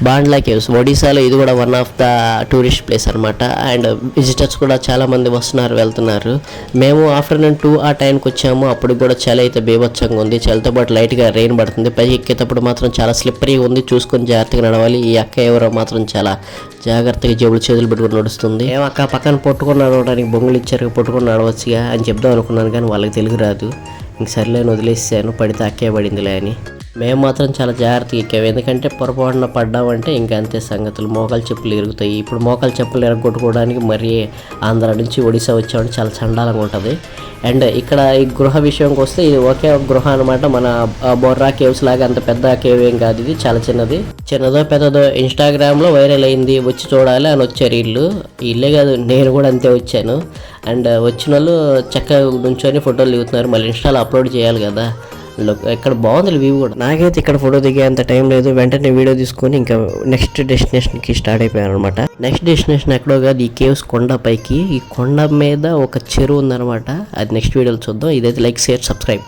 బాండ్లా caves ఒడిశాలో ఇది కూడా one of the tourist place అనమాట. అండ్ విజిటర్స్ కూడా చాలా మంది వస్తున్నారు వెళ్తున్నారు. మేము ఆఫ్టర్నూన్ 2 ఆ టైంకి వచ్చాము. అప్పుడు కూడా చలి అయితే బీభత్సంగా ఉంది. చలితో పాటు లైట్గా రెయిన్ పడుతుంది. పైకి ఎక్కేటప్పుడు మాత్రం చాలా స్లిప్పరీగా ఉంది. చూసుకొని జాగ్రత్తగా నడవాలి. ఈ అక్క ఎవరో మాత్రం చాలా జాగ్రత్తగా జేబులు చేతులు పెట్టుకుని నడుస్తుంది. ఏమక్క పక్కన పట్టుకుని నడవడానికి బొంగులు ఇచ్చారు, పట్టుకుని నడవచ్చుగా అని చెప్దాం అనుకున్నాను కానీ వాళ్ళకి తెలుగు రాదు. ఇంక సర్లేని వదిలేసాను. పడితే అక్కే పడిందిలే అని. మేము మాత్రం చాలా జాగ్రత్తగా ఎక్కాము. ఎందుకంటే పొరపాటున పడ్డామంటే ఇంకా అంతే సంగతులు. మోకాలు చెప్పులు ఇరుగుతాయి. ఇప్పుడు మోకాలు చెప్పులు ఎరగొట్టుకోవడానికి మరి ఆంధ్ర నుంచి ఒడిశా వచ్చామంటే చాలా చండాలంగా ఉంటుంది. అండ్ ఇక్కడ ఈ గృహ విషయంకి వస్తే ఇది ఒకే ఒక గృహ అనమాట. మన బొర్రా కేవ్స్ లాగా అంత పెద్ద కేవ్ ఏం కాదు. ఇది చాలా చిన్నది. చిన్నదో పెద్దదో ఇన్స్టాగ్రామ్లో వైరల్ అయింది. వచ్చి చూడాలి అని వచ్చారు వీళ్ళు. ఇల్లే కాదు, నేను కూడా అంతే వచ్చాను. అండ్ వచ్చిన వాళ్ళు చక్కగా నుంచొని ఫోటోలు దిగుతున్నారు. మళ్ళీ ఇన్స్టాలో అప్లోడ్ చేయాలి కదా. ఇక్కడ బాగుంది వ్యూ కూడా. నాకైతే ఇక్కడ ఫోటో దిగే అంత టైం లేదు. వెంటనే వీడియో తీసుకొని ఇంకా నెక్స్ట్ డెస్టినేషన్కి స్టార్ట్ అయిపోయాను అనమాట. నెక్స్ట్ డెస్టినేషన్ ఎక్కడో కాదు, ఈ కేవ్స్ కొండ పైకి. ఈ కొండ మీద ఒక చెరువు ఉందన్నమాట. అది నెక్స్ట్ వీడియోలో చూద్దాం. ఇదైతే లైక్, షేర్, సబ్స్క్రైబ్.